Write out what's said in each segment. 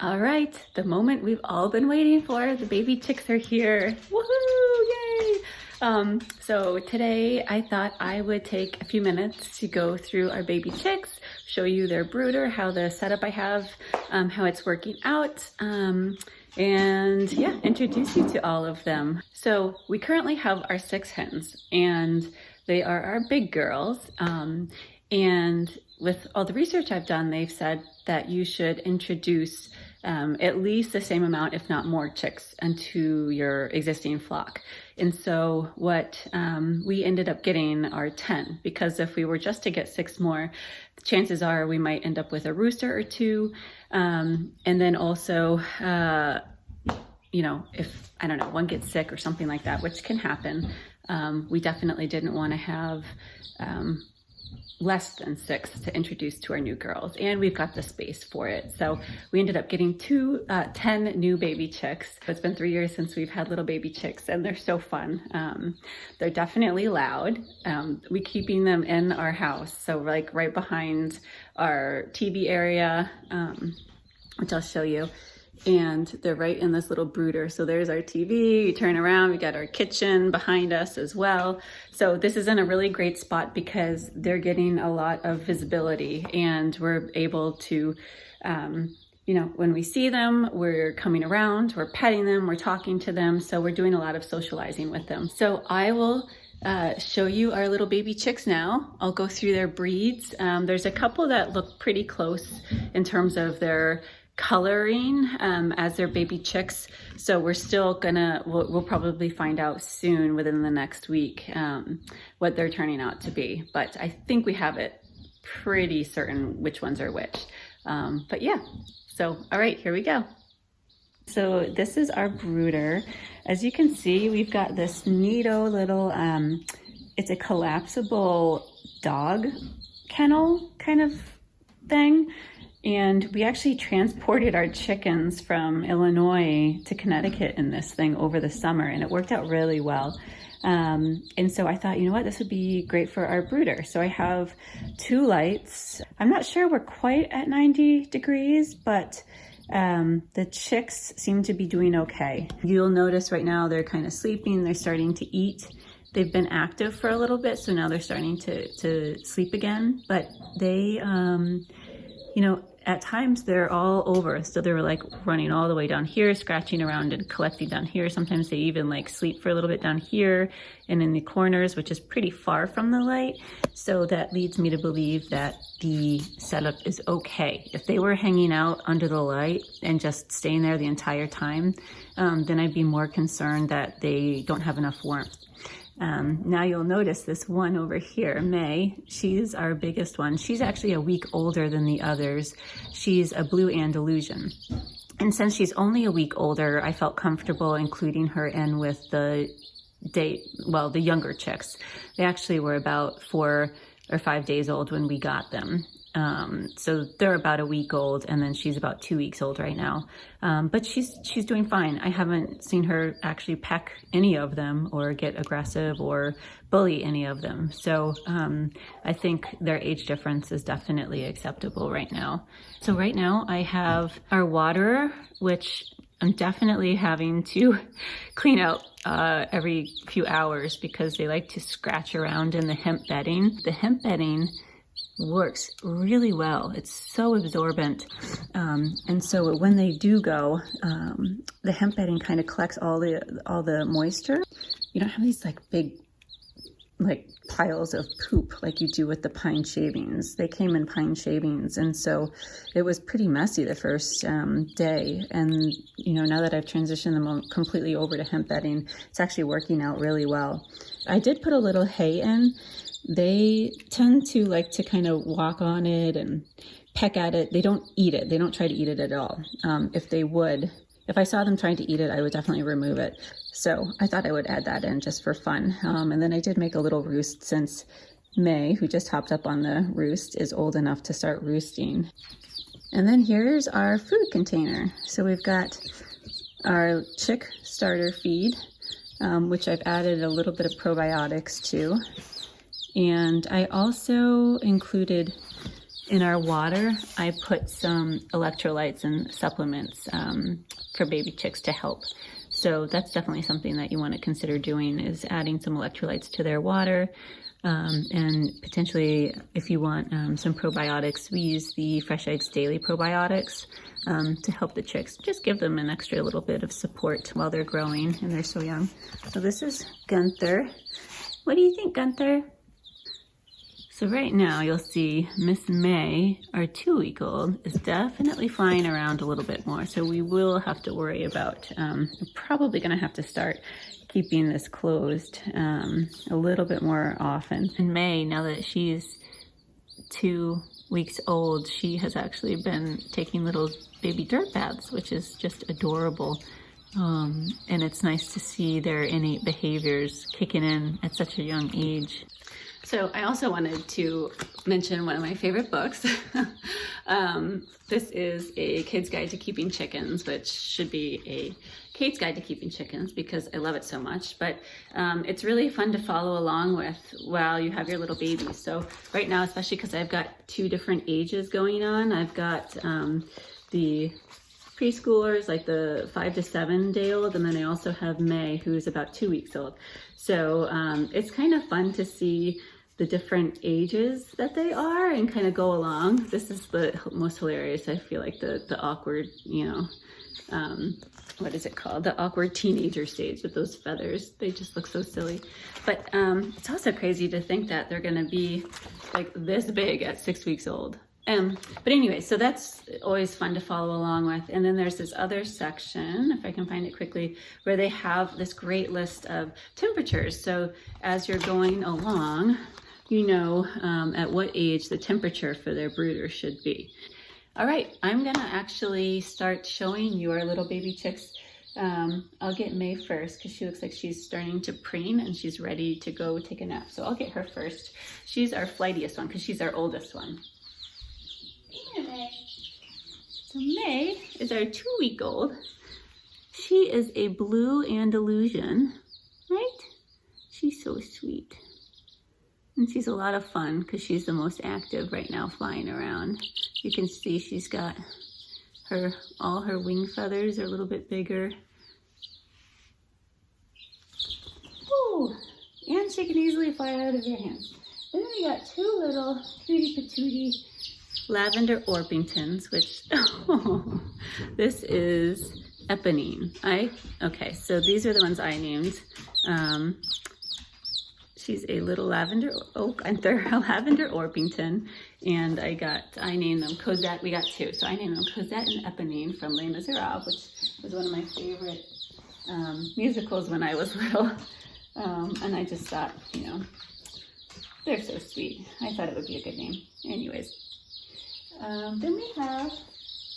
All right, the moment we've all been waiting for. The baby chicks are here. Woohoo! Yay! So today I thought I would take a few minutes to go through our baby chicks, show you their brooder, how the setup I have, how it's working out, and yeah, introduce you to all of them. So we currently have our 6 hens, and they are our big girls. And with all the research I've done, they've said that you should introduce at least the same amount, if not more, chicks into your existing flock. And so what we ended up getting are 10, because if we were just to get 6 more, the chances are we might end up with a rooster or 2. And then also, you know, if, I don't know, one gets sick or something like that, which can happen, we definitely didn't want to have less than 6 to introduce to our new girls, and we've got the space for it. So we ended up getting 10 new baby chicks. It's been 3 years since we've had little baby chicks, and they're so fun. They're definitely loud. We keeping them in our house, so like right behind our TV area, which I'll show you. And they're right in this little brooder. So there's our TV, you turn around, we got our kitchen behind us as well. So this is in a really great spot because they're getting a lot of visibility, and we're able to, you know, when we see them, we're coming around, we're petting them, we're talking to them. So we're doing a lot of socializing with them. So I will show you our little baby chicks now. I'll go through their breeds. There's a couple that look pretty close in terms of their coloring as their baby chicks. So we're still gonna, we'll probably find out soon within the next week what they're turning out to be. But I think we have it pretty certain which ones are which. But yeah, so all right, here we go. So this is our brooder. As you can see, we've got this neato little, it's a collapsible dog kennel kind of thing. And we actually transported our chickens from Illinois to Connecticut in this thing over the summer, and it worked out really well. And so I thought, you know what, this would be great for our brooder. So I have 2 lights. I'm not sure we're quite at 90 degrees, but the chicks seem to be doing okay. You'll notice right now they're kind of sleeping, they're starting to eat. They've been active for a little bit, so now they're starting to sleep again, but they, you know, at times they're all over. So they were like running all the way down here, scratching around and collecting down here. Sometimes they even like sleep for a little bit down here and in the corners, which is pretty far from the light. So that leads me to believe that the setup is okay. If they were hanging out under the light and just staying there the entire time, then I'd be more concerned that they don't have enough warmth. Now you'll notice this one over here, May, she's our biggest one. She's actually a week older than the others. She's a blue Andalusian. And since she's only a week older, I felt comfortable including her in with the younger chicks. They actually were about 4 or 5 days old when we got them. So they're about a week old, and then she's about 2 weeks old right now. But she's doing fine. I haven't seen her actually peck any of them or get aggressive or bully any of them. So I think their age difference is definitely acceptable right now. So right now I have our waterer, which I'm definitely having to clean out every few hours because they like to scratch around in the hemp bedding. The hemp bedding works really well. It's so absorbent. And so when they do go, the hemp bedding kind of collects all the moisture. You don't have these like big piles of poop like you do with the pine shavings. They came in pine shavings, and so it was pretty messy the first day. And you know, now that I've transitioned them completely over to hemp bedding, it's actually working out really well. I did put a little hay in. They tend to like to kind of walk on it and peck at it. They don't eat it. They don't try to eat it at all. If I saw them trying to eat it, I would definitely remove it. So I thought I would add that in just for fun. And then I did make a little roost since May, who just hopped up on the roost, is old enough to start roosting. And then here's our food container. So we've got our chick starter feed, which I've added a little bit of probiotics to. And I also included In our water, I put some electrolytes and supplements for baby chicks to help. So that's definitely something that you want to consider doing, is adding some electrolytes to their water. And potentially, if you want some probiotics, we use the Fresh Eggs Daily Probiotics to help the chicks. Just give them an extra little bit of support while they're growing and they're so young. So this is Gunther. What do you think, Gunther? So right now you'll see Miss May, our 2-week-old, is definitely flying around a little bit more. So we will have to worry about, we're probably gonna have to start keeping this closed a little bit more often. And May, now that she's 2 weeks old, she has actually been taking little baby dirt baths, which is just adorable. And it's nice to see their innate behaviors kicking in at such a young age. So I also wanted to mention one of my favorite books. This is a Kid's Guide to Keeping Chickens, which should be a Kate's Guide to Keeping Chickens because I love it so much. But it's really fun to follow along with while you have your little babies. So right now, especially because I've got 2 different ages going on, I've got the preschoolers, like the 5 to 7 day old, and then I also have May, who's about 2 weeks old. So it's kind of fun to see the different ages that they are and kind of go along. This is the most hilarious. I feel like the awkward, you know, what is it called? The awkward teenager stage with those feathers. They just look so silly. But it's also crazy to think that they're gonna be like this big at 6 weeks old. But anyway, so that's always fun to follow along with. And then there's this other section, if I can find it quickly, where they have this great list of temperatures. So as you're going along, you know at what age the temperature for their brooder should be. All right, I'm gonna actually start showing you our little baby chicks. I'll get May first because she looks like she's starting to preen and she's ready to go take a nap. So I'll get her first. She's our flightiest one because she's our oldest one. Here, May. So May is our 2-week-old. She is a blue Andalusian, right? She's so sweet. And she's a lot of fun because she's the most active right now flying around. You can see she's got all her wing feathers are a little bit bigger. Ooh, and she can easily fly out of your hands. Then we got 2 little cutie patootie lavender Orpingtons, which, oh, this is Eponine. Okay, so these are the ones I named. She's a little lavender, they're a lavender Orpington, and I named them Cosette. We got 2, so I named them Cosette and Eponine from Les Miserables, which was one of my favorite musicals when I was little. And I just thought, you know, they're so sweet. I thought it would be a good name. Anyways, then we have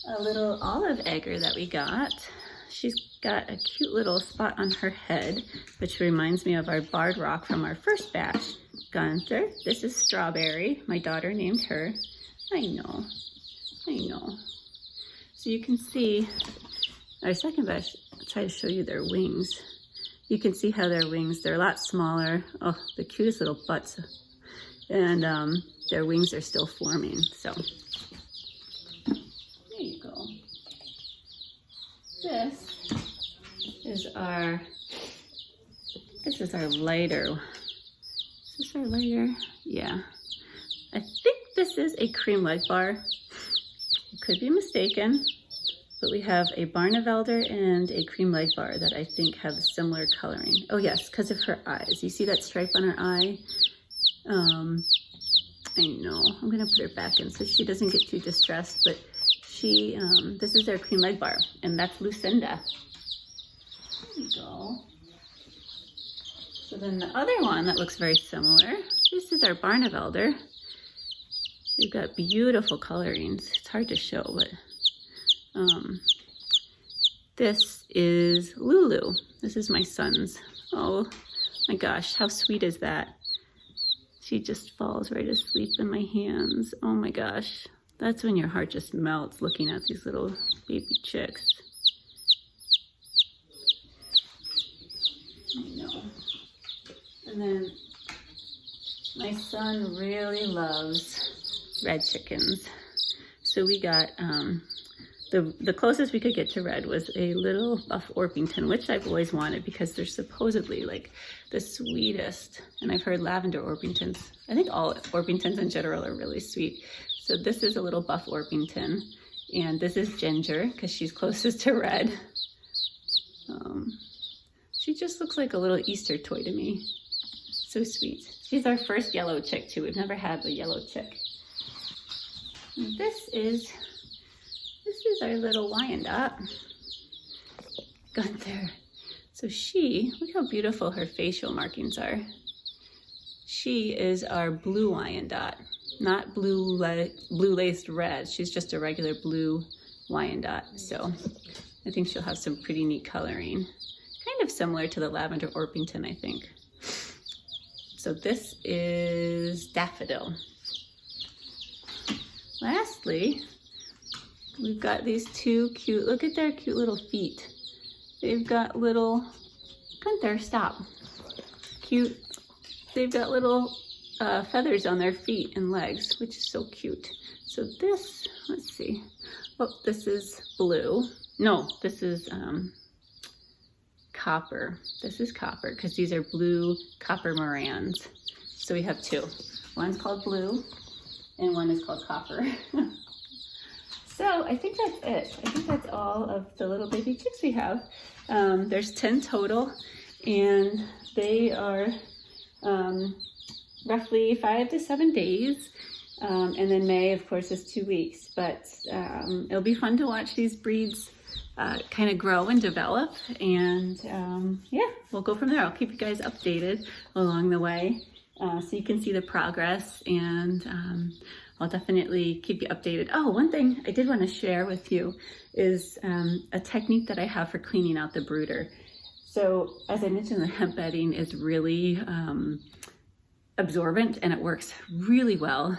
a little olive egger that we got. She's got a cute little spot on her head, which reminds me of our barred rock from our first batch. Gunther, this is Strawberry. My daughter named her. I know. So you can see, our second batch, I'll try to show you their wings. You can see how their wings, they're a lot smaller. Oh, the cutest little butts. And their wings are still forming, so. There you go. This is our lighter. Is this our lighter? Yeah. I think this is a cream leg bar. I could be mistaken, but we have a Barnevelder and a cream leg bar that I think have similar coloring. Oh yes, because of her eyes. You see that stripe on her eye? I know. I'm gonna put her back in so she doesn't get too distressed, but this is their cream leg bar, and that's Lucinda. There you go. So then the other one that looks very similar, this is our Barnevelder. They've got beautiful colorings. It's hard to show, but this is Lulu. This is my son's. Oh my gosh, how sweet is that? She just falls right asleep in my hands. Oh my gosh. That's when your heart just melts looking at these little baby chicks. I know. And then my son really loves red chickens. So we got, the closest we could get to red was a little buff Orpington, which I've always wanted because they're supposedly like the sweetest. And I've heard lavender Orpingtons, I think all Orpingtons in general are really sweet. So this is a little buff Orpington, and this is Ginger because she's closest to red. She just looks like a little Easter toy to me. So sweet. She's our first yellow chick too. We've never had a yellow chick. And this is our little Wyandotte, Gunther. So look how beautiful her facial markings are. She is our blue Wyandotte, not blue laced red. She's just a regular blue Wyandotte. So I think she'll have some pretty neat coloring. Kind of similar to the lavender Orpington, I think. So this is Daffodil. Lastly, we've got these two cute, look at their cute little feet. They've got little, Gunther, stop. Cute, they've got little feathers on their feet and legs, which is so cute. So this, let's see. Oh, this is blue. No, this is copper. This is copper because these are blue copper Morans. So we have two. One's called blue and one is called copper. So I think that's it. I think that's all of the little baby chicks we have. There's 10 total, and they are roughly 5 to 7 days. And then May, of course, is 2 weeks. But it'll be fun to watch these breeds kind of grow and develop. And yeah, we'll go from there. I'll keep you guys updated along the way so you can see the progress. And I'll definitely keep you updated. Oh, one thing I did want to share with you is a technique that I have for cleaning out the brooder. So as I mentioned, the hemp bedding is really absorbent and it works really well.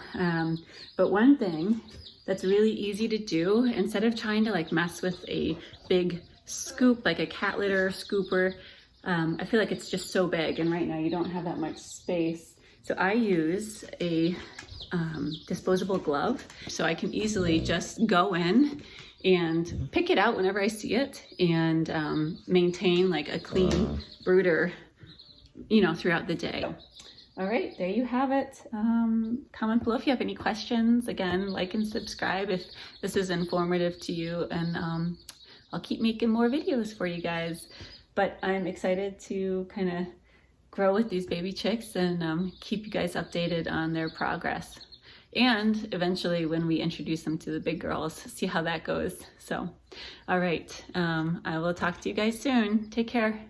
But one thing that's really easy to do, instead of trying to like mess with a big scoop, like a cat litter scooper, I feel like it's just so big and right now you don't have that much space. So I use a disposable glove, so I can easily just go in and pick it out whenever I see it and maintain like a clean brooder, you know, throughout the day. All right, there you have it. Comment below if you have any questions. Again, like and subscribe if this is informative to you, and I'll keep making more videos for you guys. But I'm excited to kind of grow with these baby chicks and keep you guys updated on their progress. And eventually when we introduce them to the big girls, see how that goes. So, all right, I will talk to you guys soon. Take care.